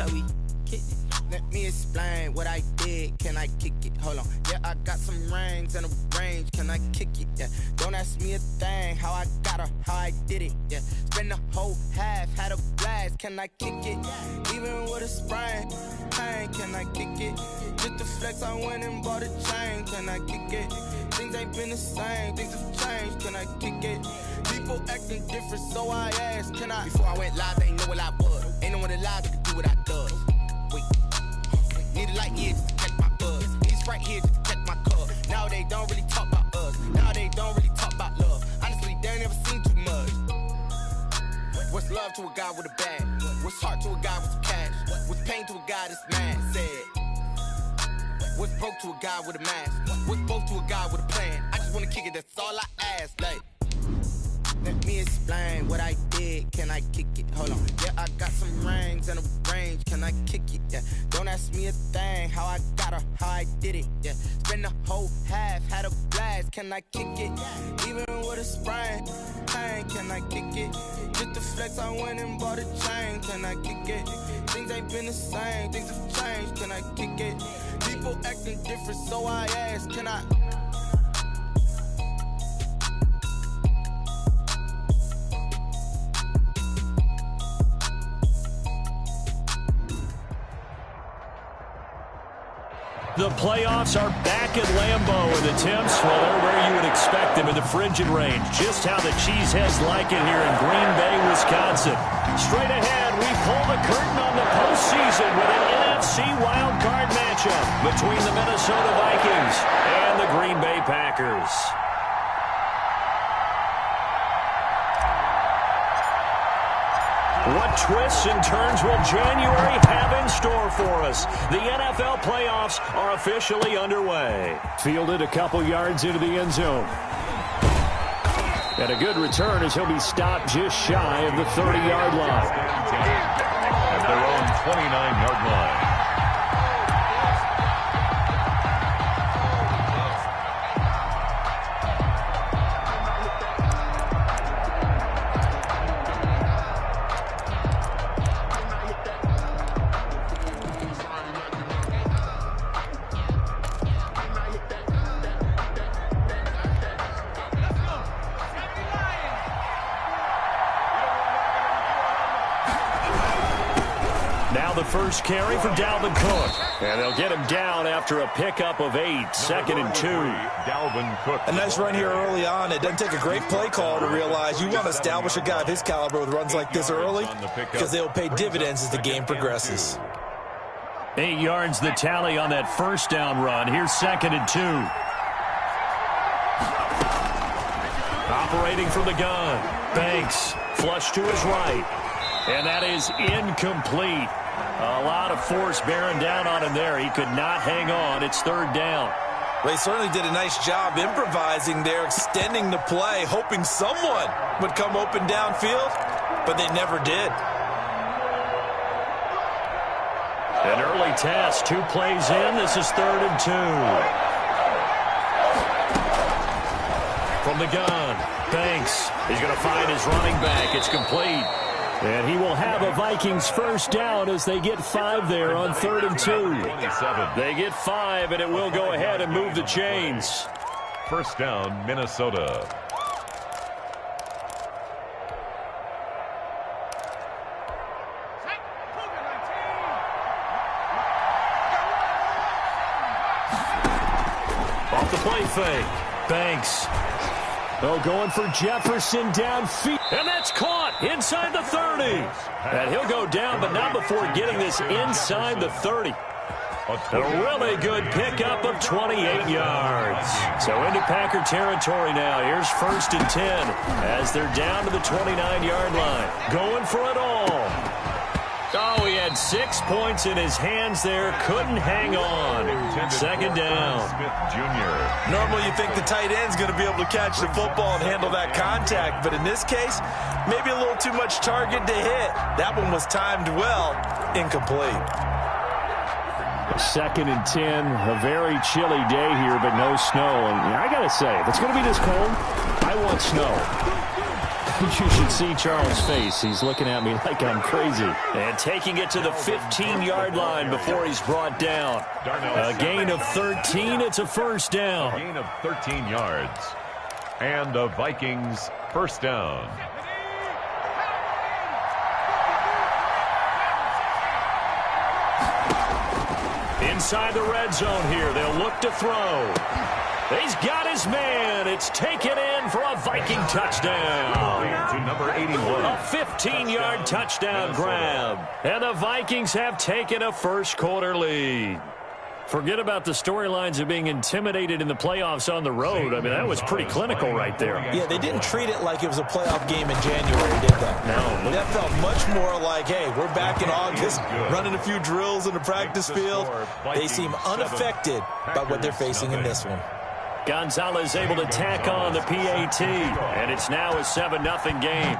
how we kick it. Let me explain what I did. Can I kick it? Hold on. Yeah, I got some rings and a range. Can I kick it? Yeah. Don't ask me a thing. How I got her, how I did it. Yeah. Spend the whole half, had a blast. Can I kick it? Even with a sprain. Pain, can I kick it? Just to flex, I went and bought a chain. Can I kick it? Things ain't been the same. Things have changed. Can I kick it? People acting different, so I asked, can I? Before I went live, they ain't know what I was. Ain't no one alive that could do what I does. Wait. Need a light here just to catch my buzz. Need right here just to catch my cup. Now they don't really talk about us. Now they don't really talk about love. Honestly, they ain't never seen too much. What's love to a guy with a bag? What's heart to a guy with some cash? What's pain to a guy that's mad? Said. What's broke to a guy with a mask? What's both to a guy with a plan? I just wanna kick it, that's all I ask. Like, let me explain what I did. Can I kick it? Hold on. Yeah, I got some rings and a range. Can I kick it? Yeah. Don't ask me a thing. How I got her, how I did it. Yeah. Spend the whole half, had a blast. Can I kick it? Even with a sprain. Pain, can I kick it? Just to flex, I went and bought a chain. Can I kick it? Things ain't been the same. Things have changed. Can I kick it? People acting different, so I ask, can I? The playoffs are back at Lambeau, and the temps, well, they're where you would expect them in the frigid range. Just how the Cheeseheads like it here in Green Bay, Wisconsin. Straight ahead, we pull the curtain on the postseason with an NFC wildcard matchup between the Minnesota Vikings and the Green Bay Packers. What twists and turns will January have in store for us? The NFL playoffs are officially underway. Fielded a couple yards into the end zone. And a good return as he'll be stopped just shy of the 30-yard line. At their own 29-yard line. First carry for Dalvin Cook. And they'll get him down after a pickup of 8, 2nd and 2. Dalvin Cook. A nice run here early on. It doesn't take a great play call to realize you want to establish a guy of his caliber with runs like this early because they'll pay dividends as the game progresses. 8 yards the tally on that first down run. Here's 2nd and 2. Operating from the gun. Banks flush to his right. And that is incomplete. A lot of force bearing down on him there. He could not hang on. It's 3rd down. Well, he certainly did a nice job improvising there, extending the play, hoping someone would come open downfield, but they never did. An early test. 2 plays in. This is 3rd and 2. From the gun, Banks. He's going to find his running back. It's complete. And he will have a Vikings first down as they get 5 there on 3rd and 2. They get 5, and it will go ahead and move the chains. First down, Minnesota. Off the play fake. Banks. Oh, going for Jefferson downfield. And that's caught inside the 30. And he'll go down, but not before getting this inside the 30. A really good pickup of 28 yards. So into Packer territory now. Here's 1st and 10 as they're down to the 29-yard line. Going for it all. Oh, he had 6 points in his hands there. Couldn't hang on. 2nd down. Smith Jr. Normally you think the tight end's going to be able to catch the football and handle that contact, but in this case, maybe a little too much target to hit. That one was timed well. Incomplete. 2nd and 10. A very chilly day here, but no snow. And I got to say, if it's going to be this cold, I want snow. You should see Charles' face. He's looking at me like I'm crazy. And taking it to the 15-yard line before he's brought down. A gain of 13. It's a first down. A gain of 13 yards. And the Vikings first down. Inside the red zone here. They'll look to throw. He's got his man. It's taken in for a Viking touchdown. To number 81. A 15-yard touchdown grab. And the Vikings have taken a first-quarter lead. Forget about the storylines of being intimidated in the playoffs on the road. I mean, that was pretty clinical right there. Yeah, they didn't treat it like it was a playoff game in January, did they? No. That felt much more like, hey, we're back in August, running a few drills in the practice field. They seem unaffected by what they're facing in this one. Gonzalez able to tack on the PAT, and it's now a 7-0 game.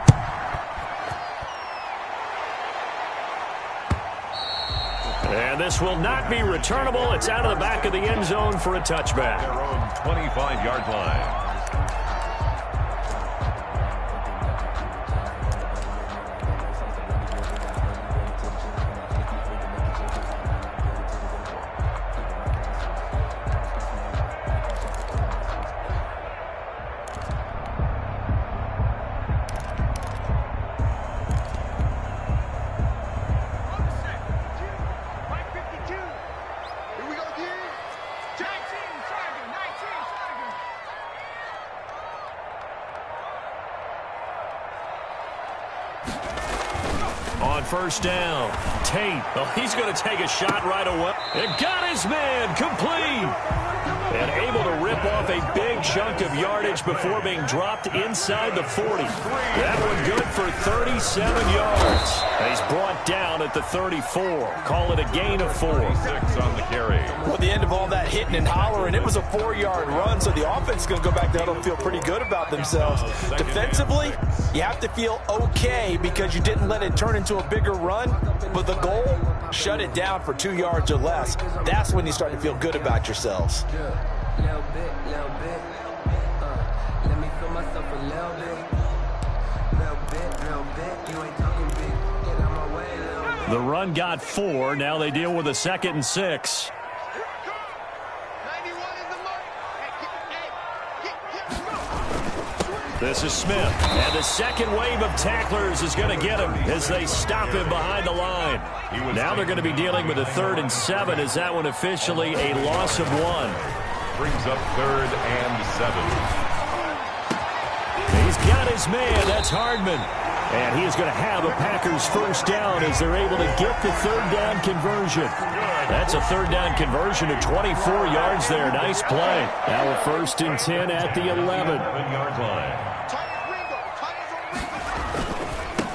And this will not be returnable. It's out of the back of the end zone for a touchback. Their own 25-yard line. On first down, Tate. Oh, he's going to take a shot right away. And got his man complete. And able to rip off a big chunk of yardage before being dropped inside the 40. That one good for 37 yards. And he's brought down at the 34. Call it a gain of 4. 6 on the carry. At the end of all that hitting and hollering, it was a 4-yard run, so the offense is going to go back there and feel pretty good about themselves. Defensively, you have to feel okay because you didn't let it turn into a bigger run, but the goal, shut it down for 2 yards or less. That's when you start to feel good about yourselves. Little bit. Let me feel myself a little bit. You ain't talking big. Get out my way, little bit. The run got 4. Now they deal with a 2nd and 6. This is Smith, and the second wave of tacklers is going to get him as they stop him behind the line. Now they're going to be dealing with a 3rd and 7 as that one officially a loss of 1. Brings up 3rd and 7. He's got his man. That's Hardman. And he is going to have a Packers first down as they're able to get the 3rd down conversion. That's a 3rd down conversion of 24 yards there. Nice play. Now a 1st and 10 at the 11-yard line.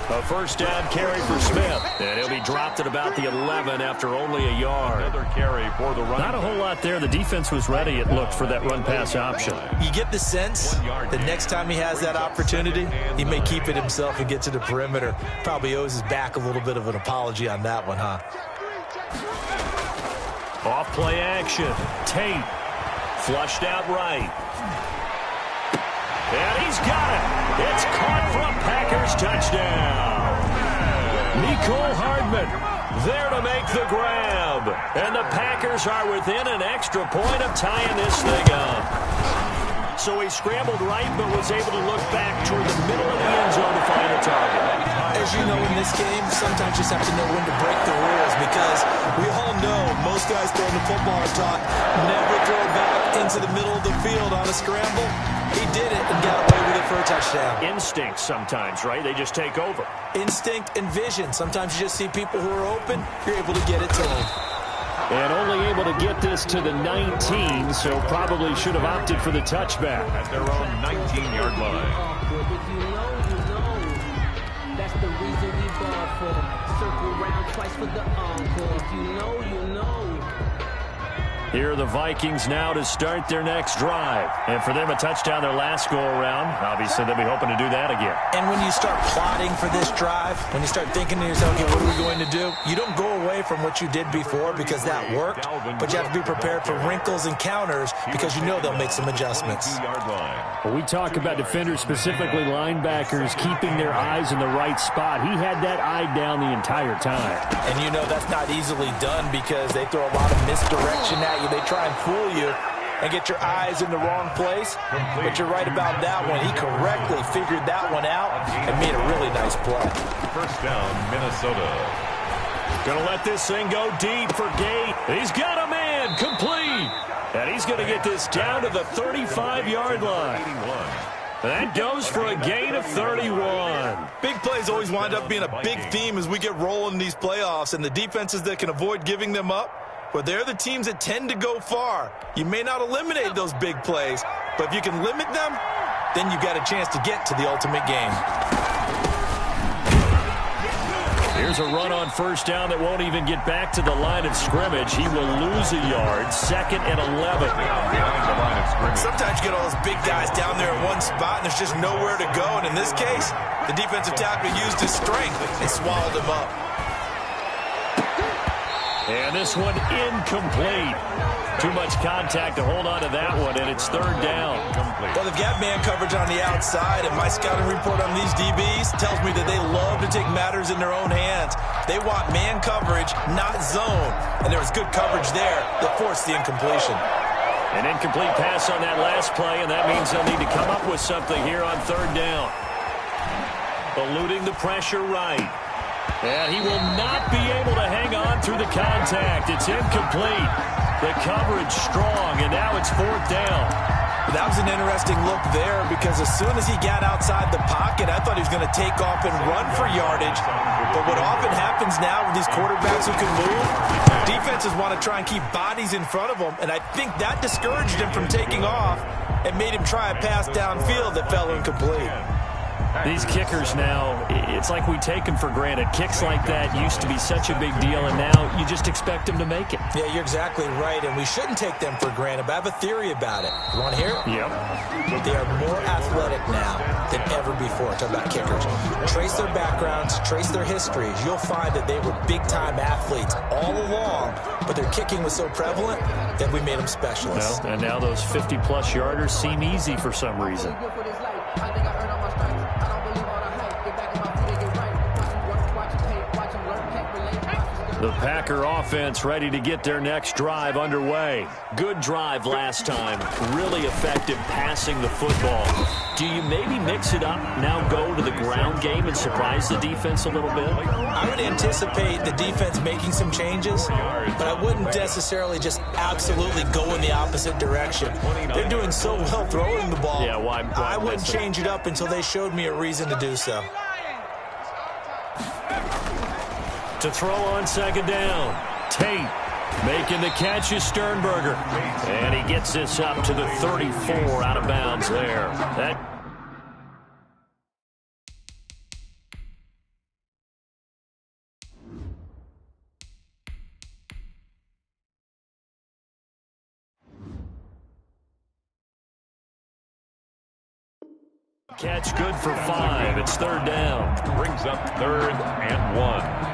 A first down carry for Smith. And he'll be dropped at about the 11 after only a yard. Another carry for the run. Not a whole lot there. The defense was ready, it looked, for that run-pass option. You get the sense the next time he has that opportunity, he may keep it himself and get to the perimeter. Probably owes his back a little bit of an apology on that one, huh? Off play action. Tate. Flushed out right. And he's got it. It's caught for a Packers touchdown. Nicole Hardman there to make the grab. And the Packers are within an extra point of tying this thing up. So he scrambled right, but was able to look back toward the middle of the end zone to find a target. As you know, in this game, sometimes you just have to know when to break the rules because we all know most guys throwing the football are taught never throw back into the middle of the field on a scramble. He did it and got away with it for a touchdown. Instinct sometimes, right? They just take over. Instinct and vision. Sometimes you just see people who are open, you're able to get it to them. And only able to get this to the 19, so probably should have opted for the touchback. At their own 19-yard line. If you know. That's the reason we ball for. Circle round twice for the encore. If you know. Here are the Vikings now to start their next drive. And for them, a touchdown their last go-around. Obviously, they'll be hoping to do that again. And when you start plotting for this drive, when you start thinking to yourself, okay, what are we going to do? You don't go away from what you did before because that worked, but you have to be prepared for wrinkles and counters because you know they'll make some adjustments. Well, we talk about defenders, specifically linebackers, keeping their eyes in the right spot. He had that eye down the entire time. And you know that's not easily done because they throw a lot of misdirection at you. They try and fool you and get your eyes in the wrong place. But you're right about that one. He correctly figured that one out and made a really nice play. First down, Minnesota. Going to let this thing go deep for Gate. He's got a man complete. And he's going to get this down to the 35-yard line. That goes for a gain of 31. Big plays always wind up being a big theme as we get rolling in these playoffs, and the defenses that can avoid giving them up, but they're the teams that tend to go far. You may not eliminate those big plays, but if you can limit them, then you've got a chance to get to the ultimate game. Here's a run on first down that won't even get back to the line of scrimmage. He will lose a yard, 2nd and 11. Sometimes you get all those big guys down there in one spot, and there's just nowhere to go. And in this case, the defensive tackle used his strength and swallowed him up. And this one incomplete. Too much contact to hold on to that one, and it's 3rd down. Well, they've got man coverage on the outside, and my scouting report on these DBs tells me that they love to take matters in their own hands. They want man coverage, not zone. And there was good coverage there that forced the incompletion. An incomplete pass on that last play, and that means they'll need to come up with something here on 3rd down. Eluding the pressure right. And he will not be able to hang on through the contact. It's incomplete. The coverage strong, and now it's 4th down. That was an interesting look there because as soon as he got outside the pocket, I thought he was going to take off and run for yardage. But what often happens now with these quarterbacks who can move, defenses want to try and keep bodies in front of them, and I think that discouraged him from taking off and made him try a pass downfield that fell incomplete. These kickers now, it's like we take them for granted. Kicks like that used to be such a big deal, and now you just expect them to make it. Yeah, you're exactly right, and we shouldn't take them for granted, but I have a theory about it. You want to hear it? Yep. They are more athletic now than ever before. Talk about kickers. Trace their backgrounds, trace their histories. You'll find that they were big-time athletes all along, but their kicking was so prevalent that we made them specialists. Well, and now those 50-plus yarders seem easy for some reason. The Packer offense ready to get their next drive underway. Good drive last time. Really effective passing the football. Do you maybe mix it up, now go to the ground game and surprise the defense a little bit? I would anticipate the defense making some changes, but I wouldn't necessarily just absolutely go in the opposite direction. They're doing so well throwing the ball. Yeah, why I wouldn't change it up until they showed me a reason to do so. To throw on 2nd down. Tate making the catch is Sternberger. And he gets this up to the 34 out of bounds there. Catch good for 5. It's 3rd down. Brings up 3rd and 1.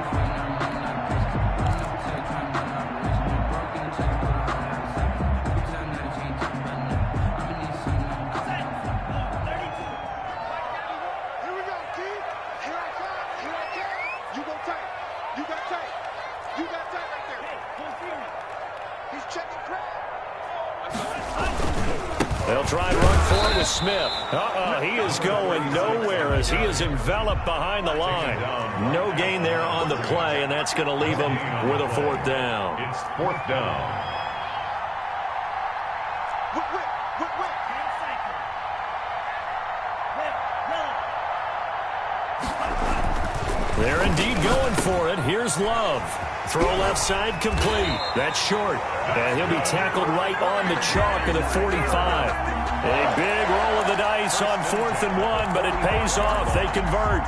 They'll try and run forward with Smith. He is going nowhere as he is enveloped behind the line. No gain there on the play, and that's going to leave him with a 4th down. It's 4th down. They're indeed going for it. Here's Love. Throw left side complete. That's short. And he'll be tackled right on the chalk of the 45. A big roll of the dice on 4th and 1, but it pays off. They convert.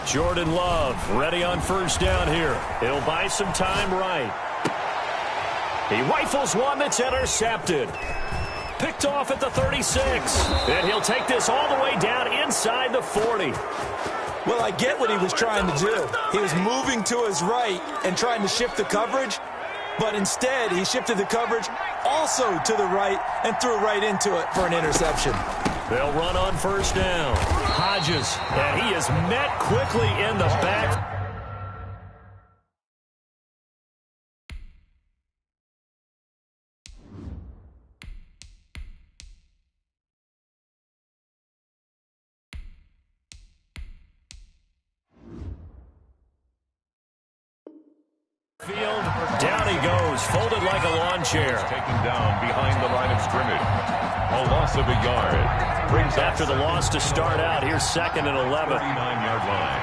Jordan Love ready on first down here. He'll buy some time right. He rifles one that's intercepted. Picked off at the 36. And he'll take this all the way down inside the 40. Well, I get what he was trying to do. He was moving to his right and trying to shift the coverage, but instead he shifted the coverage also to the right and threw right into it for an interception. They'll run on first down. Hodges, and he is met quickly in the back. Field, down he goes, folded like a lawn chair. Taken down behind the line of scrimmage. A loss of a yard. Brings After the loss to start out, here's 2nd and 11. 39-yard line.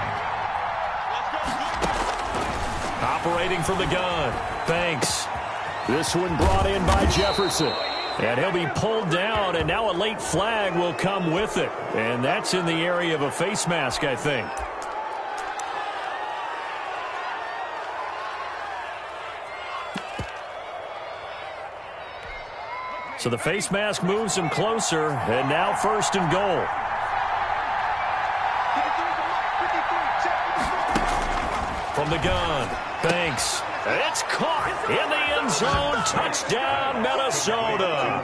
Operating from the gun, Banks. This one brought in by Jefferson. And he'll be pulled down, and now a late flag will come with it. And that's in the area of a face mask, I think. So the face mask moves him closer, and now 1st and goal. From the gun, Banks. It's caught in the end zone. Touchdown, Minnesota.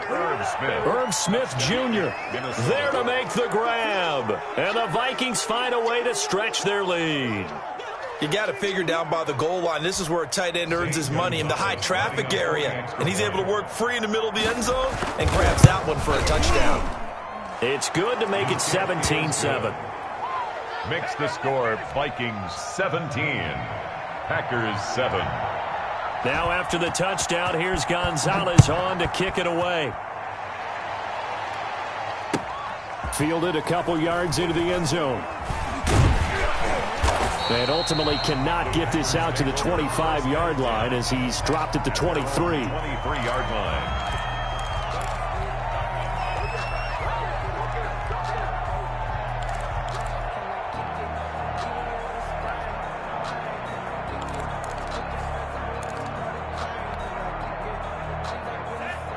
Irv Smith Jr. there to make the grab. And the Vikings find a way to stretch their lead. You got to figure down by the goal line. This is where a tight end earns his money, in the high traffic area. And he's able to work free in the middle of the end zone and grabs that one for a touchdown. It's good to make it 17-7. Makes the score Vikings 17. Packers 7. Now after the touchdown, here's Gonzalez on to kick it away. Fielded a couple yards into the end zone. And ultimately cannot get this out to the 25-yard line as he's dropped at the 23. 23-yard line.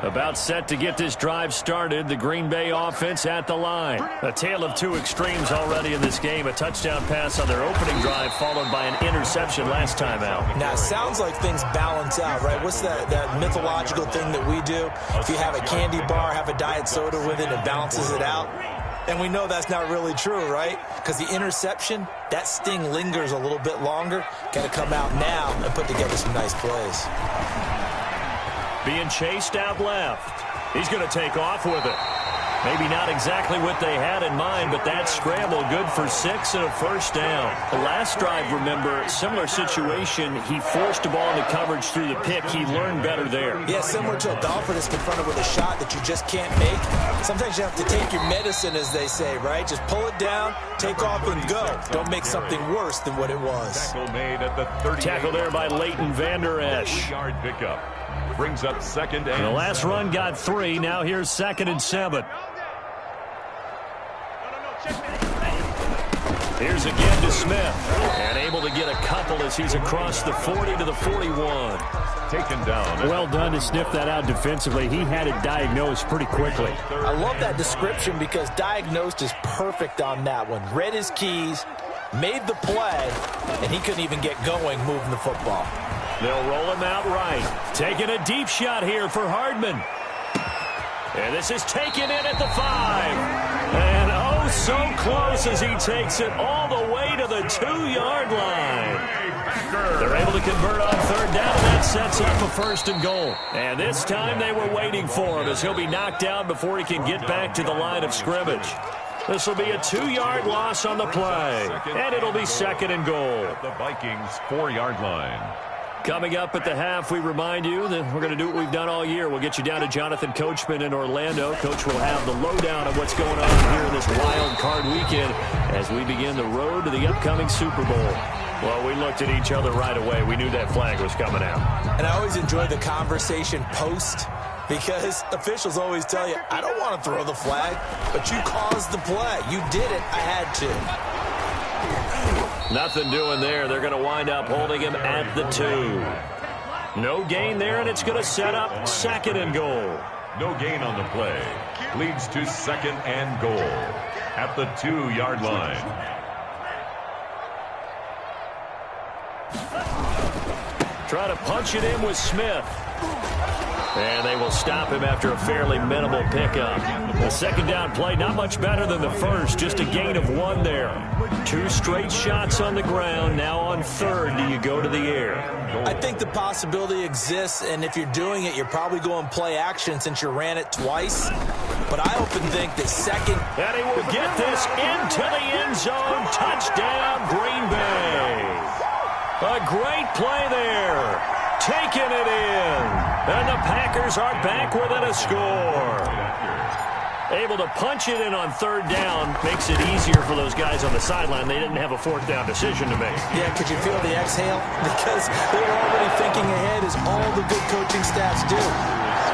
About set to get this drive started. The Green Bay offense at the line. A tale of two extremes already in this game. A touchdown pass on their opening drive followed by an interception last time out. Now, it sounds like things balance out, right? What's that mythological thing that we do? If you have a candy bar, have a diet soda with it, it balances it out. And we know that's not really true, right? Because the interception, that sting lingers a little bit longer. Got to come out now and put together some nice plays. Being chased out left. He's going to take off with it. Maybe not exactly what they had in mind, but that scramble good for 6 and a first down. The last drive, remember, similar situation. He forced the ball into coverage through the pick. He learned better there. Yeah, similar to a golfer that's confronted with a shot that you just can't make. Sometimes you have to take your medicine, as they say, right? Just pull it down, take off, and go. Don't make something worse than what it was. Tackle made at the 38. Tackle there by Leighton Vander Esch. 3-yard pickup. Brings up 2nd and the last 7. run got 3. Now here's 2nd and 7. Here's again to Smith. And able to get a couple as he's across the 40 to the 41. Taken down. Well done to sniff that out defensively. He had it diagnosed pretty quickly. I love that description because diagnosed is perfect on that one. Read his keys, made the play, and he couldn't even get going moving the football. They'll roll him out right. Taking a deep shot here for Hardman. And this is taken in at the 5. And oh, so close as he takes it all the way to the 2-yard line. They're able to convert on 3rd down, and that sets up a 1st and goal. And this time they were waiting for him as he'll be knocked down before he can get back to the line of scrimmage. This will be a 2-yard loss on the play. And it'll be 2nd and goal. The Vikings 4-yard line. Coming up at the half, we remind you that we're going to do what we've done all year. We'll get you down to Jonathan Coachman in Orlando. Coach will have the lowdown of what's going on here in this wild card weekend as we begin the road to the upcoming Super Bowl. Well, we looked at each other right away. We knew that flag was coming out. And I always enjoy the conversation post because officials always tell you, I don't want to throw the flag, but you caused the play. You did it. I had to. Nothing doing there. They're going to wind up holding him at the 2. No gain there, and it's going to set up 2nd and goal. No gain on the play. Leads to 2nd and goal at the 2-yard line. Try to punch it in with Smith. And they will stop him after a fairly minimal pickup. The 2nd down play, not much better than the first, just a gain of 1 there. 2 straight shots on the ground. Now on 3rd, do you go to the air? I think the possibility exists, and if you're doing it, you're probably going play action since you ran it twice. But I often think that 2nd... And he will get this into the end zone. Touchdown, Green Bay. A great play there. Taking it in. And the Packers are back within a score. Able to punch it in on 3rd down makes it easier for those guys on the sideline. They didn't have a 4th down decision to make. Yeah, could you feel the exhale? Because they were already thinking ahead, as all the good coaching staffs do.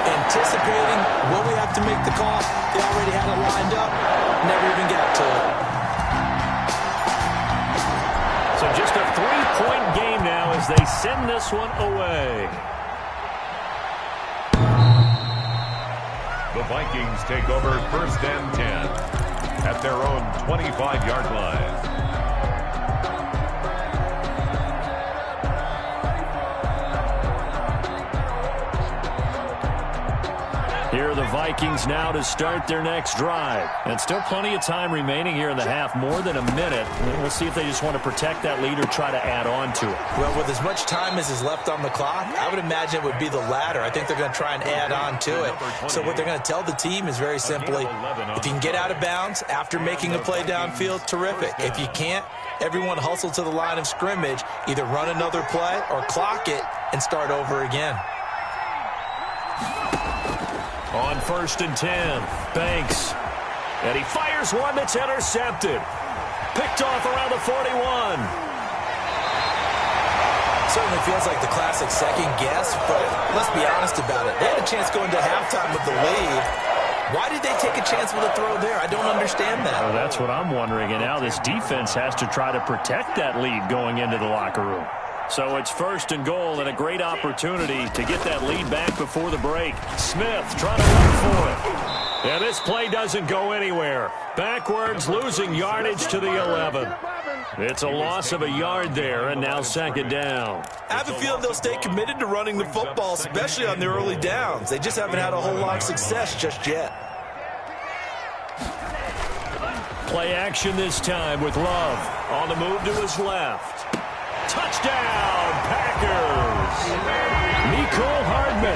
Anticipating when we have to make the call. They already had it lined up. Never even got to it. So just a 3-point game now as they send this one away. The Vikings take over 1st and 10 at their own 25-yard line. Here are the Vikings now to start their next drive. And still plenty of time remaining here in the half, more than a minute. We'll see if they just want to protect that lead or try to add on to it. Well, with as much time as is left on the clock, I would imagine it would be the latter. I think they're going to try and add on to it. So what they're going to tell the team is very simply, if you can get out of bounds after making a play downfield, terrific. If you can't, everyone hustle to the line of scrimmage, either run another play or clock it and start over again. On 1st and 10, Banks. And he fires one that's intercepted. Picked off around the 41. Certainly feels like the classic second guess, but let's be honest about it. They had a chance going to halftime with the lead. Why did they take a chance with a throw there? I don't understand that. Well, that's what I'm wondering. And now this defense has to try to protect that lead going into the locker room. So it's 1st and goal and a great opportunity to get that lead back before the break. Smith trying to run for it. And this play doesn't go anywhere. Backwards, losing yardage to the 11. It's a loss of a yard there, and now 2nd down. I have a feeling they'll stay committed to running the football, especially on their early downs. They just haven't had a whole lot of success just yet. Play action this time with Love on the move to his left. Touchdown, Packers! Mecole Hardman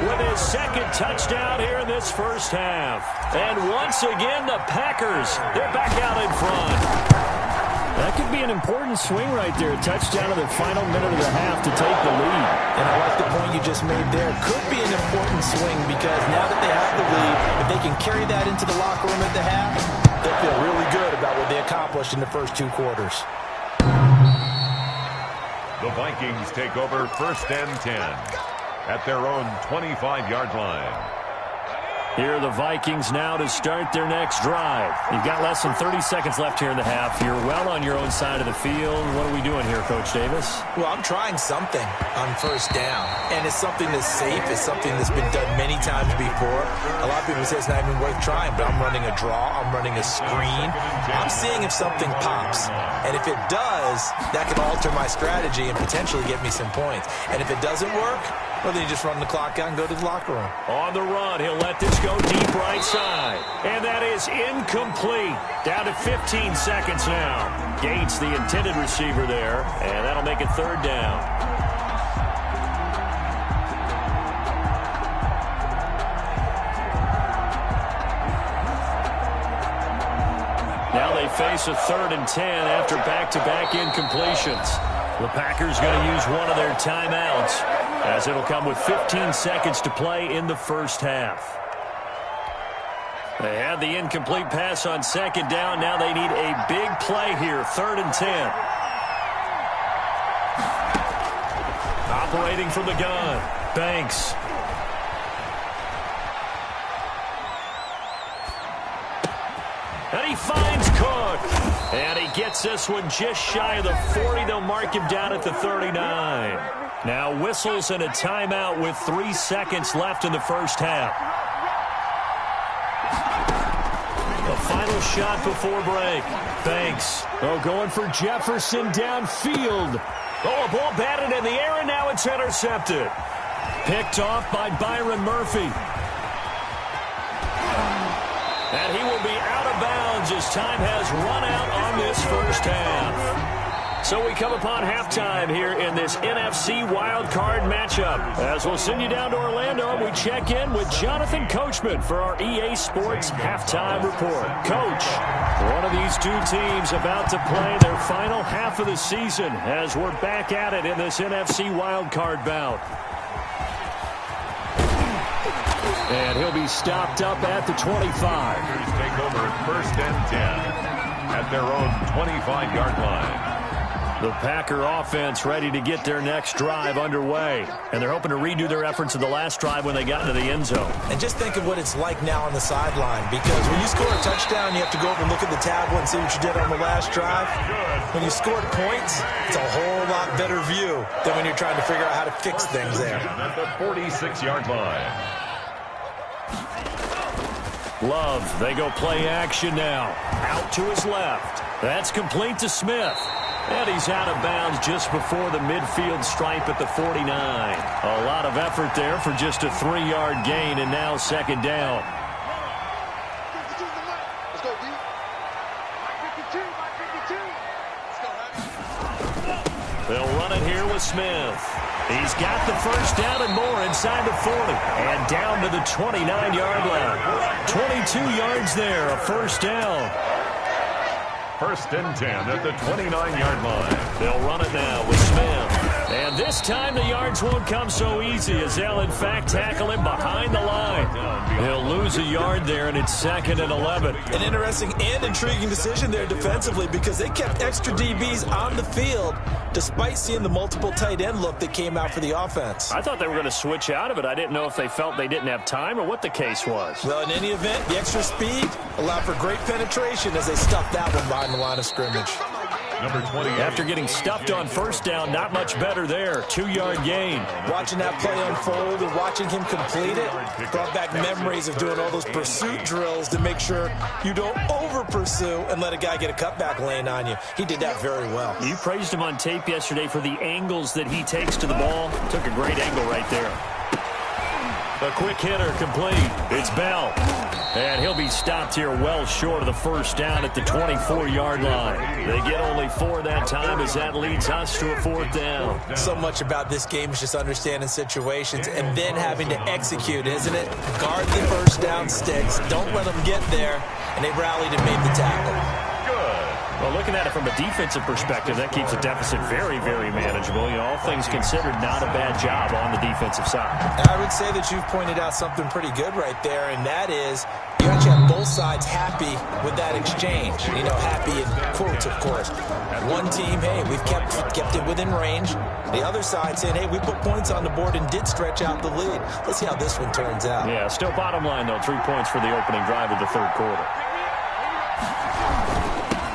with his 2nd touchdown here in this first half. And once again, the Packers, they're back out in front. That could be an important swing right there. A touchdown in the final minute of the half to take the lead. And I like the point you just made there. Could be an important swing because now that they have the lead, if they can carry that into the locker room at the half, they'll feel really good about what they accomplished in the first 2 quarters. The Vikings take over 1st and 10 at their own 25-yard line. Here are the Vikings now to start their next drive. You've got less than 30 seconds left here in the half. You're well on your own side of the field. What are we doing here, Coach Davis? Well, I'm trying something on 1st down, and it's something that's safe. It's something that's been done many times before. A lot of people say it's not even worth trying, but I'm running a draw. I'm running a screen. I'm seeing if something pops, and if it does, that can alter my strategy and potentially get me some points. And if it doesn't work, well, then you just run the clock out and go to the locker room. On the run, he'll let this go deep right side. And that is incomplete. Down to 15 seconds now. Gates, the intended receiver there, and that'll make it 3rd down. Now they face a 3rd and 10 after back-to-back incompletions. The Packers going to use one of their timeouts, as it'll come with 15 seconds to play in the first half. They had the incomplete pass on 2nd down. Now they need a big play here, 3rd and 10. Operating from the gun, Banks. And he finds Cook. And he gets this one just shy of the 40. They'll mark him down at the 39. Now whistles and a timeout with 3 seconds left in the first half. The final shot before break. Banks. Oh, going for Jefferson downfield. Oh, a ball batted in the air, and now it's intercepted. Picked off by Byron Murphy. And he will be out of bounds as time has run out on this first half. So we come upon halftime here in this NFC wildcard matchup. As we'll send you down to Orlando, we check in with Jonathan Coachman for our EA Sports Halftime Report. Coach, one of these two teams about to play their final half of the season as we're back at it in this NFC wildcard bout. And he'll be stopped up at the 25. Take over first and 10 at their own 25-yard line. The Packer offense ready to get their next drive underway. And they're hoping to redo their efforts of the last drive when they got into the end zone. And just think of what it's like now on the sideline, because when you score a touchdown, you have to go over and look at the tablet and see what you did on the last drive. When you scored points, it's a whole lot better view than when you're trying to figure out how to fix things there. At the 46-yard line. Love, they go play action now. Out to his left. That's complete to Smith. And he's out of bounds just before the midfield stripe at the 49. A lot of effort there for just a 3-yard gain, and now second down. They'll run it here with Smith. He's got the first down and more inside the 40. And down to the 29-yard line. 22 yards there, a first down. First and 10 at the 29-yard line. They'll run it now with Smith. And this time the yards won't come so easy as they'll, in fact, tackle him behind the line. He'll lose a yard there, and it's second and 11. An interesting and intriguing decision there defensively, because they kept extra DBs on the field despite seeing the multiple tight end look that came out for the offense. I thought they were going to switch out of it. I didn't know if they felt they didn't have time or what the case was. Well, in any event, the extra speed allowed for great penetration as they stuffed that one behind the line of scrimmage. Number 20. After getting stuffed on first down, not much better there. 2-yard gain. Watching that play unfold and watching him complete it brought back memories of doing all those pursuit drills to make sure you don't over-pursue and let a guy get a cutback lane on you. He did that very well. You praised him on tape yesterday for the angles that he takes to the ball. Took a great angle right there. A quick hitter complete. It's Bell. And he'll be stopped here well short of the first down at the 24-yard line. They get only 4 that time as that leads us to a 4th down. So much about this game is just understanding situations and then having to execute, isn't it? Guard the first down sticks. Don't let them get there. And they rallied and made the tackle. Well, looking at it from a defensive perspective, that keeps the deficit very, very manageable. You know, all things considered, not a bad job on the defensive side. I would say that you've pointed out something pretty good right there, and that is you actually have both sides happy with that exchange. You know, happy in quotes, of course. One team, hey, we've kept it within range. The other side saying, hey, we put points on the board and did stretch out the lead. Let's see how this one turns out. Yeah, still bottom line, though, 3 points for the opening drive of the third quarter.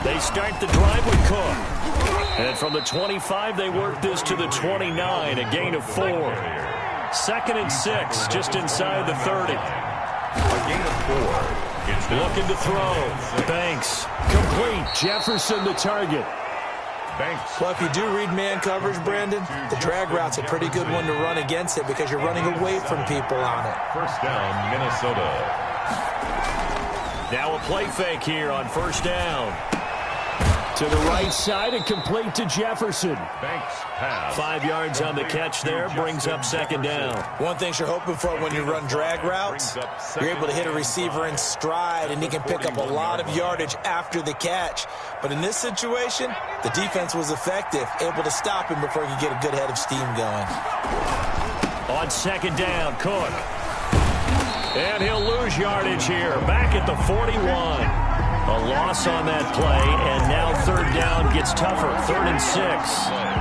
They start the drive with Cook. And from the 25, they work this to the 29, a gain of 4. 2nd and 6, just inside the 30. A gain of 4. Looking to throw. Banks. Complete. Jefferson the target. Banks. Well, if you do read man coverage, Brandon, the drag route's a pretty good one to run against it because you're running away from people on it. First down, Minnesota. Now a play fake here on first down. To the right side and complete to Jefferson. Banks pass. 5 yards on the catch there, brings up second down. One thing you're hoping for when you run drag routes, you're able to hit a receiver in stride and he can pick up a lot of yardage after the catch. But in this situation, the defense was effective, able to stop him before he could get a good head of steam going. On second down, Cook. And he'll lose yardage here, back at the 41. A loss on that play, and now third down gets tougher. 3rd and 6.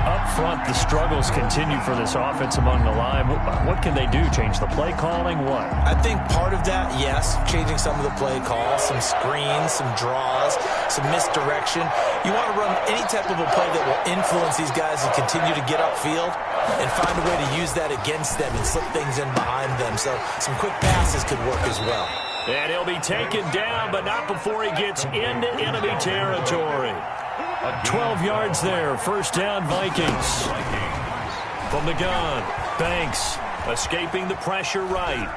Up front, the struggles continue for this offense among the line. What can they do? Change the play calling? What? I think part of that, yes, changing some of the play calls, some screens, some draws, some misdirection. You want to run any type of a play that will influence these guys to continue to get upfield and find a way to use that against them and slip things in behind them. So some quick passes could work as well. And he'll be taken down, but not before he gets into enemy territory. 12 yards there. First down, Vikings. From the gun, Banks escaping the pressure right.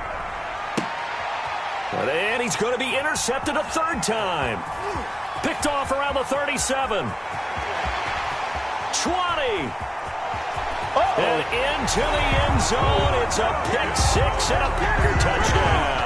And he's going to be intercepted a third time. Picked off around the 37. 20. And into the end zone. It's a pick six and a Packer touchdown.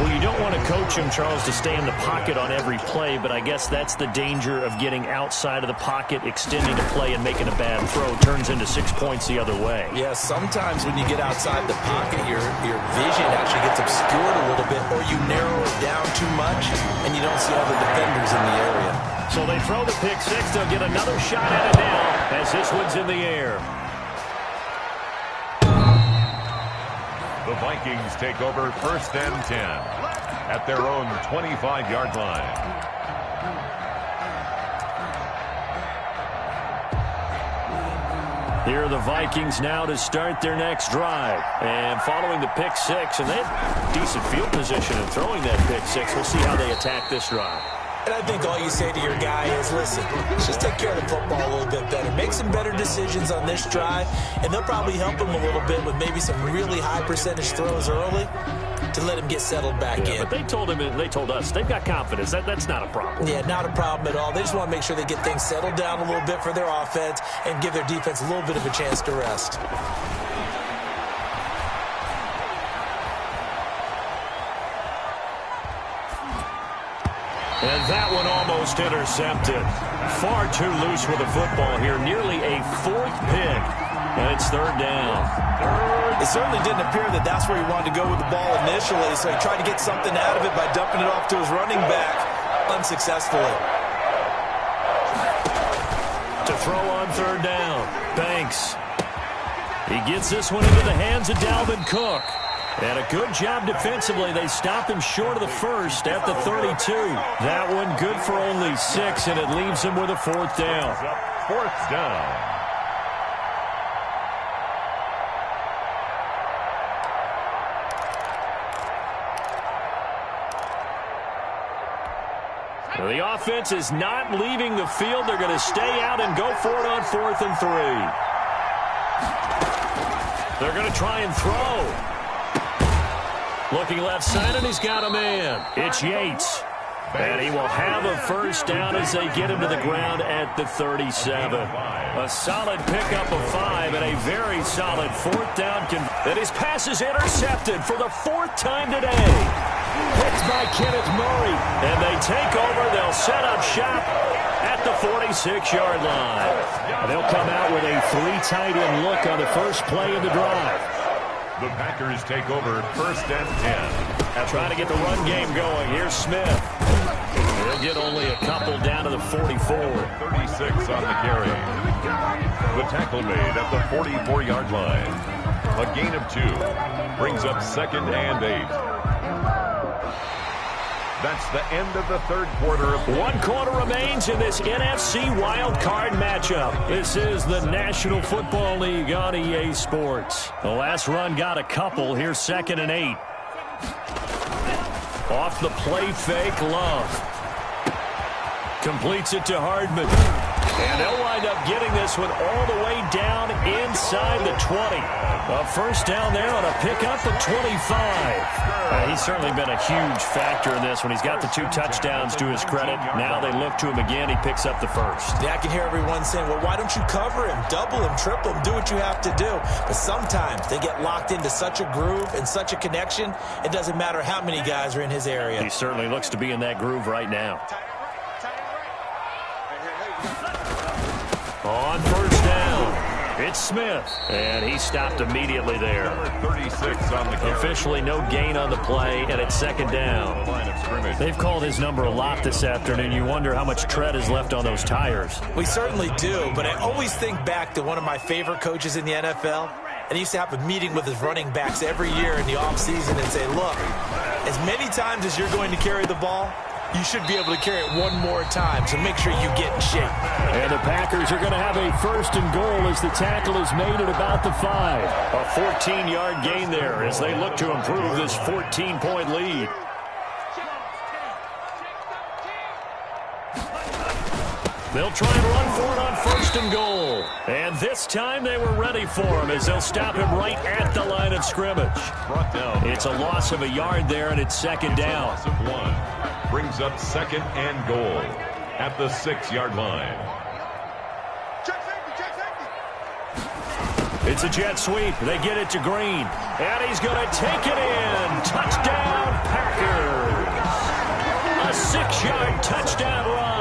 Well, you don't want to coach him, Charles, to stay in the pocket on every play, but I guess that's the danger of getting outside of the pocket, extending a play, and making a bad throw. Turns into 6 points the other way. Yeah, sometimes when you get outside the pocket, your vision actually gets obscured a little bit, or you narrow it down too much, and you don't see all the defenders in the area. So they throw the pick six. They'll get another shot at it now as this one's in the air. The Vikings take over 1st and 10 at their own 25-yard line. Here are the Vikings now to start their next drive. And following the pick six, and they have decent field position in throwing that pick six. We'll see how they attack this drive. And I think all you say to your guy is, listen, let's just take care of the football a little bit better. Make some better decisions on this drive, and they'll probably help him a little bit with maybe some really high percentage throws early to let him get settled back in. But they told us they've got confidence. That's not a problem. Yeah, not a problem at all. They just want to make sure they get things settled down a little bit for their offense and give their defense a little bit of a chance to rest. And that one almost intercepted. Far too loose with the football here. Nearly a 4th pick. And it's 3rd down. It certainly didn't appear that that's where he wanted to go with the ball initially, so he tried to get something out of it by dumping it off to his running back unsuccessfully. To throw on 3rd down, Banks. He gets this one into the hands of Dalvin Cook. And a good job defensively. They stop him short of the first at the 32. That one good for only 6, and it leaves him with a 4th down. 4th down. Well, the offense is not leaving the field. They're going to stay out and go for it on 4th and 3. They're going to try and throw. Looking left side, and he's got a man. It's Yates. And he will have a first down as they get him to the ground at the 37. A solid pickup of 5 and a very solid 4th down. And his pass is intercepted for the 4th time today. Picked by Kenneth Murray. And they take over. They'll set up shop at the 46-yard line. And they'll come out with a 3 tight end look on the first play of the drive. The Packers take over 1st and 10. Trying to get the run game going. Here's Smith. He'll get only a couple down to the 44. 36 on the carry. The tackle made at the 44-yard line. A gain of 2 brings up 2nd and 8. That's the end of the 3rd quarter. 1 quarter remains in this NFC Wild Card matchup. This is the National Football League on EA Sports. The last run got a couple. Here's 2nd and 8. Off the play fake, Love. Completes it to Hardman. And they'll wind up getting this one all the way down inside the 20. A first down there on a pickup of 25. He's certainly been a huge factor in this when he's got the 2 touchdowns to his credit. Now they look to him again. He picks up the first. Yeah, I can hear everyone saying, well, why don't you cover him? Double him, triple him, do what you have to do. But sometimes they get locked into such a groove and such a connection, it doesn't matter how many guys are in his area. He certainly looks to be in that groove right now. On first down, It's Smith, and he stopped immediately there. Number 36 on the carry. Officially no gain on the play, and it's second down. They've called his number a lot this afternoon. You wonder how much tread is left on those tires. We certainly do, but I always think back to one of my favorite coaches in the NFL, and he used to have a meeting with his running backs every year in the offseason and say, look, as many times as you're going to carry the ball, you should be able to carry it one more time, so make sure you get in shape. And the Packers are going to have a first and goal as the tackle is made at about the 5. A 14-yard gain there as they look to improve this 14-point lead. They'll try and run for it on first and goal. And this time they were ready for him as they'll stop him right at the line of scrimmage. It's a loss of a yard there, and it's second down. Loss of 1. Brings up second and goal at the 6-yard line. It's a jet sweep. They get it to Green. And he's going to take it in. Touchdown, Packers. A 6-yard touchdown run.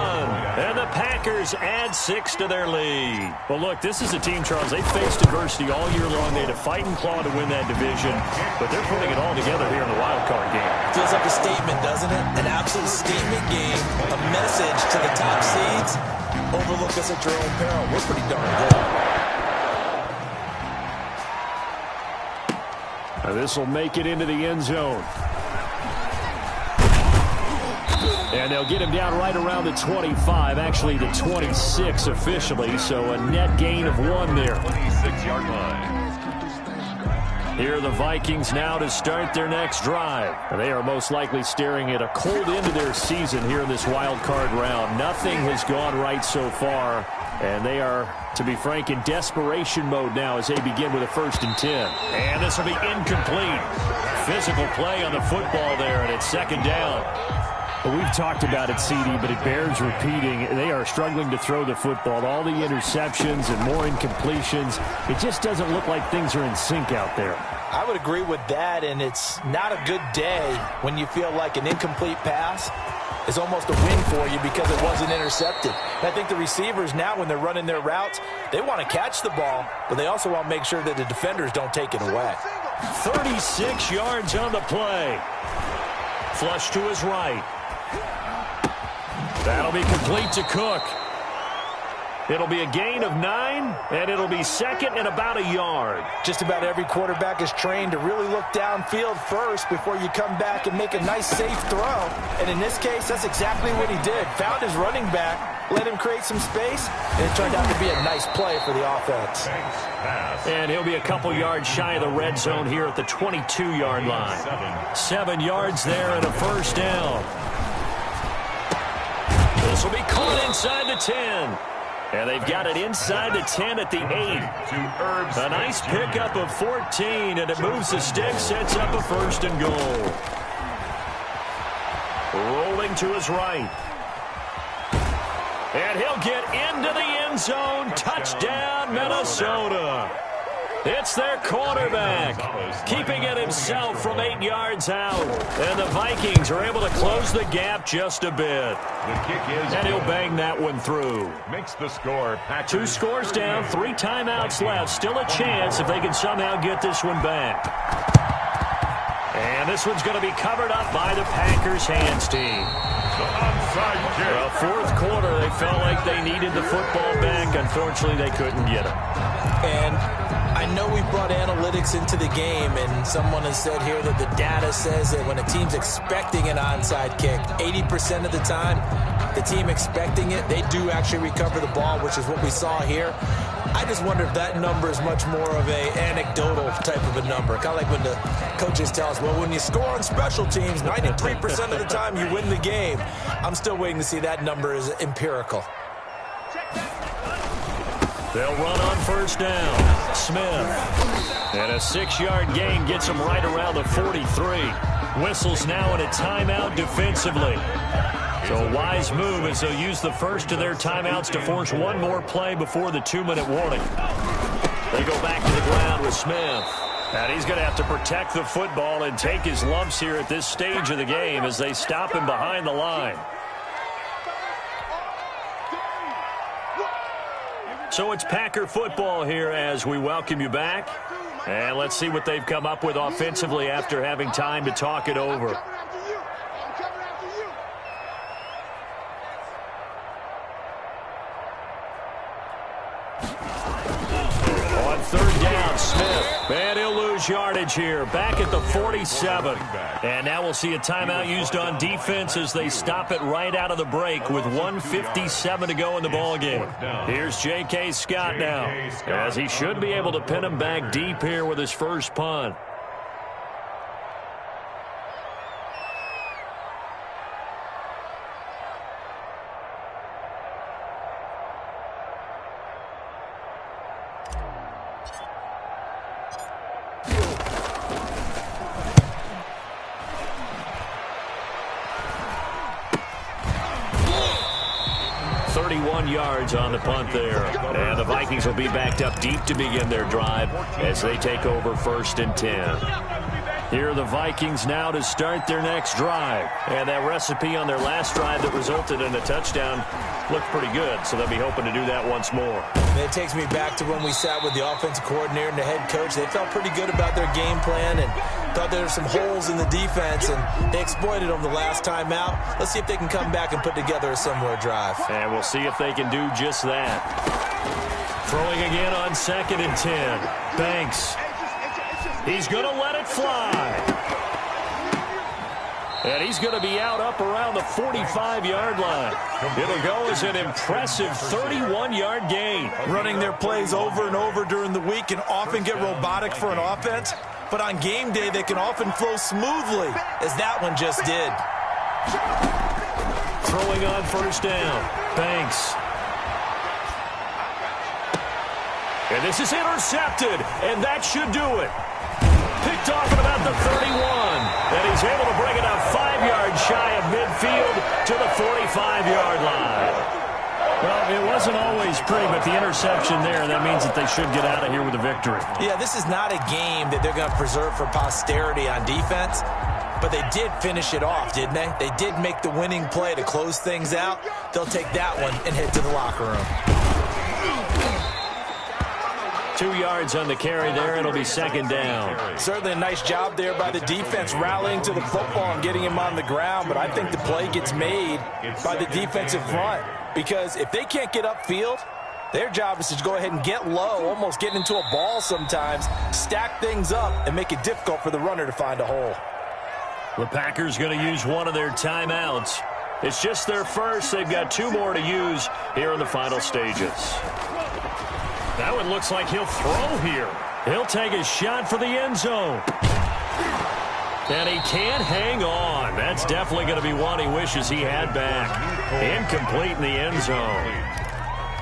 And the Packers add 6 to their lead. Well, look, this is a team, Charles. They faced adversity all year long. They had to fight and claw to win that division. But they're putting it all together here in the wild card game. Feels like a statement, doesn't it? An absolute statement game. A message to the top seeds. Overlook us at your own peril. We're pretty darn good. Now this will make it into the end zone. And they'll get him down right around the 25, actually the 26 officially, so a net gain of 1 there. 26-yard line. Here are the Vikings now to start their next drive. They are most likely staring at a cold end of their season here in this wild card round. Nothing has gone right so far, and they are, to be frank, in desperation mode now as they begin with a 1st and 10. And this will be incomplete. Physical play on the football there, and it's second down. Well, we've talked about it, CD, but it bears repeating. They are struggling to throw the football. All the interceptions and more incompletions. It just doesn't look like things are in sync out there. I would agree with that, and it's not a good day when you feel like an incomplete pass is almost a win for you because it wasn't intercepted. And I think the receivers now, when they're running their routes, they want to catch the ball, but they also want to make sure that the defenders don't take it away. 36 yards on the play. Flush to his right. That'll be complete to Cook. It'll be a gain of 9, and it'll be second and about a yard. Just about every quarterback is trained to really look downfield first before you come back and make a nice, safe throw. And in this case, that's exactly what he did. Found his running back, let him create some space, and it turned out to be a nice play for the offense. And he'll be a couple yards shy of the red zone here at the 22-yard line. 7 yards there and a first down. This will be caught inside the 10. And they've got it inside the 10 at the 8. A nice pickup of 14, and it moves the stick, sets up a first and goal. Rolling to his right. And he'll get into the end zone. Touchdown, Minnesota. It's their quarterback, keeping it himself from 8 yards out. And the Vikings are able to close the gap just a bit. The kick is and he'll bang that one through. Makes the score. Packers 2 scores down, 3 timeouts left. Still a chance if they can somehow get this one back. And this one's going to be covered up by the Packers hands team. Well, 4th quarter, they felt like they needed the football back. Unfortunately, they couldn't get it. And I know we brought analytics into the game, and someone has said here that the data says that when a team's expecting an onside kick, 80% of the time, the team expecting it, they do actually recover the ball, which is what we saw here. I just wonder if that number is much more of a anecdotal type of a number. Kind of like when the coaches tell us, well, when you score on special teams, 93% of the time you win the game. I'm still waiting to see that number is empirical. They'll run on first down. Smith. And a 6-yard gain gets him right around the 43. Whistles now in a timeout defensively. So a wise move as they'll use the first of their timeouts to force one more play before the 2-minute warning. They go back to the ground with Smith. And he's going to have to protect the football and take his lumps here at this stage of the game as they stop him behind the line. So it's Packer football here as we welcome you back. And let's see what they've come up with offensively after having time to talk it over. On third down, Smith. And he'll lose yardage here. Back at the 47. And now we'll see a timeout used on defense as they stop it right out of the break with 1:57 to go in the ballgame. Here's J.K. Scott now, as he should be able to pin him back deep here with his first punt. Yards on the punt there. And the Vikings will be backed up deep to begin their drive as they take over 1st and 10. Here are the Vikings now to start their next drive. And that recipe on their last drive that resulted in a touchdown looked pretty good, so they'll be hoping to do that once more. And it takes me back to when we sat with the offensive coordinator and the head coach. They felt pretty good about their game plan and thought there were some holes in the defense, and they exploited them the last time out. Let's see if they can come back and put together a similar drive. And we'll see if they can do just that. Throwing again on 2nd and 10. Banks. He's going to let it fly. And he's going to be out up around the 45-yard line. It'll go as an impressive 31-yard gain. Running their plays over and over during the week can often get robotic for an offense, but on game day they can often flow smoothly, as that one just did. Throwing on 1st down. Banks. And this is intercepted, and that should do it. Picked off at about the 31, and he's able to bring it up 5 yards shy of midfield to the 45-yard line. Well, it wasn't always pretty, but the interception there, that means that they should get out of here with a victory. Yeah, this is not a game that they're going to preserve for posterity on defense, but they did finish it off, didn't they? They did make the winning play to close things out. They'll take that one and head to the locker room. 2 yards on the carry there. It'll be 2nd down. Certainly a nice job there by the defense rallying to the football and getting him on the ground, but I think the play gets made by the defensive front, because if they can't get upfield, their job is to go ahead and get low, almost get into a ball sometimes, stack things up, and make it difficult for the runner to find a hole. The Packers going to use one of their timeouts. It's just their first. They've got 2 more to use here in the final stages. That one looks like he'll throw here. He'll take a shot for the end zone. And he can't hang on. That's definitely going to be one he wishes he had back. Incomplete in the end zone.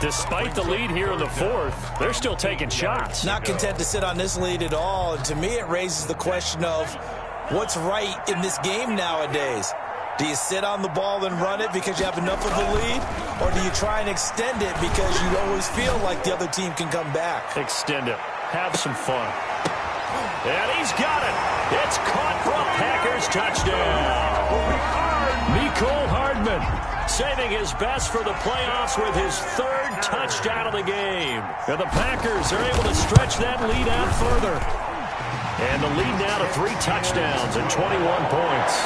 Despite the lead here in the 4th, they're still taking shots. Not content to sit on this lead at all. And to me, it raises the question of what's right in this game nowadays. Do you sit on the ball and run it because you have enough of a lead? Or do you try and extend it because you always feel like the other team can come back? Extend it. Have some fun. And he's got it. It's caught for a Packers touchdown. Mecole Hardman saving his best for the playoffs with his 3rd touchdown of the game. And the Packers are able to stretch that lead out further. And the lead now to 3 touchdowns and 21 points.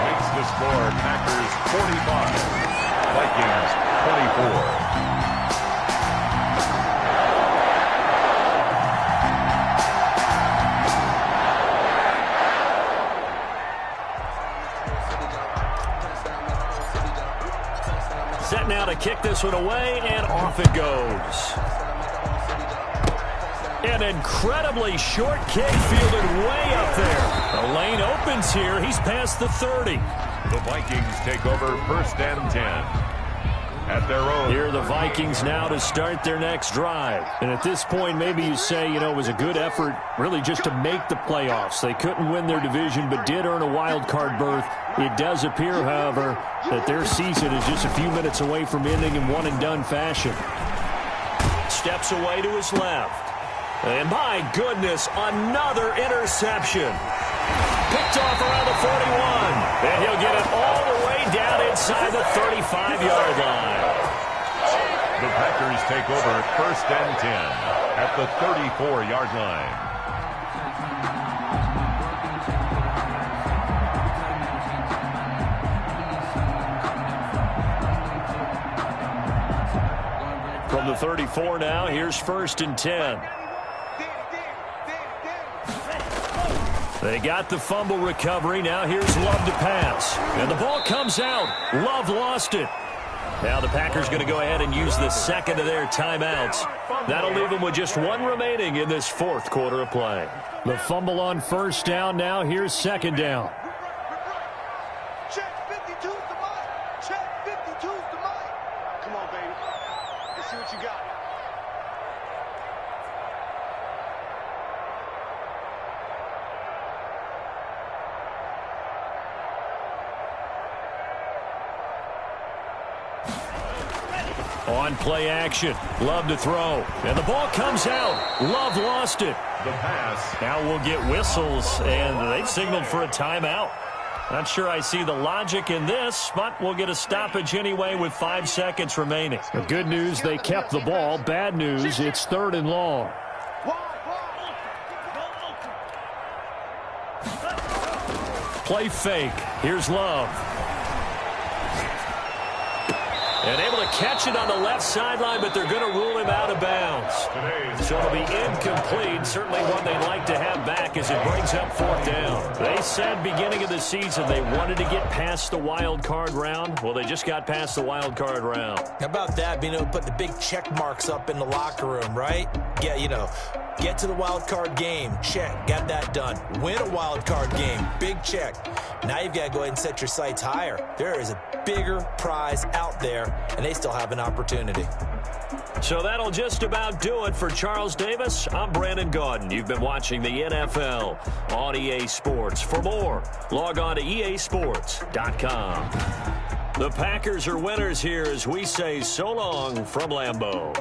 Makes the score Packers 45, Vikings 24. Set now to kick this one away, and off it goes. An incredibly short kick fielded way up there. The lane opens here. He's past the 30. The Vikings take over 1st and 10. At their own. Here are the Vikings now to start their next drive. And at this point, maybe you say, you know, it was a good effort really just to make the playoffs. They couldn't win their division but did earn a wild card berth. It does appear, however, that their season is just a few minutes away from ending in one-and-done fashion. Steps away to his left. And my goodness, another interception. Picked off around the 41. And he'll get it all the way down inside the 35-yard line. The Packers Vikings take over 1st and 10 at the 34-yard line. From the 34 now, here's 1st and 10. They got the fumble recovery. Now here's Love to pass. And the ball comes out. Love lost it. Now the Packers going to go ahead and use the second of their timeouts. That'll leave them with just one remaining in this 4th quarter of play. The fumble on 1st down. Now here's 2nd down. Check 52's the mic. Check 52's the mic. Come on, baby. Let's see what you got. On play action. Love to throw. And the ball comes out. Love lost it. The pass. Now we'll get whistles, and they've signaled for a timeout. Not sure I see the logic in this, but we'll get a stoppage anyway with 5 seconds remaining. The good news, they kept the ball. Bad news, it's 3rd and long. Play fake. Here's Love. And able to catch it on the left sideline, but they're going to rule him out of bounds. So it'll be incomplete. Certainly one they'd like to have back as it brings up 4th down. They said beginning of the season they wanted to get past the wild card round. Well, they just got past the wild card round. How about that, being able to put the big check marks up in the locker room, right? Yeah, you know, get to the wild card game. Check. Got that done. Win a wild card game. Big check. Now you've got to go ahead and set your sights higher. There is a bigger prize out there, and they still have an opportunity. So that'll just about do it for Charles Davis. I'm Brandon Gaudin. You've been watching the NFL on EA Sports. For more, log on to easports.com. The Packers are winners here as we say so long from Lambeau.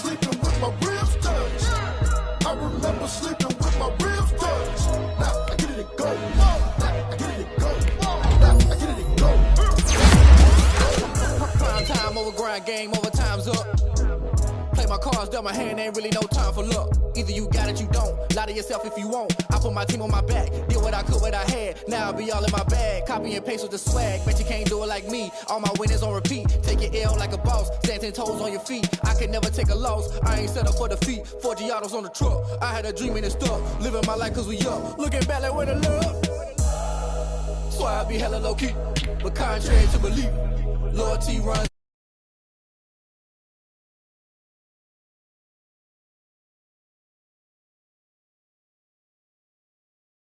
sleeping with my ribs touched. I remember sleeping with my ribs touched. Now I get it and go. Now I get it and go. Now I get it and go. Prime time over grind game, over time's up. Play my cards, dealt my hand, ain't really no time for luck. Either you got it, you don't. Lie to yourself if you won't. I put my team on my back, did what I could, what I had. Now I be all in my bag, copy and paste with the swag. Bet you can't do it like me. All my winners on repeat. Take your L like a boss, stand 10 toes on your feet. I can never take a loss. I ain't set up for defeat. 4 Giottos on the truck. I had a dream and it stuck. Living my life cause we up. Looking back like where the love. So I be hella low key, but contrary to belief, loyalty runs.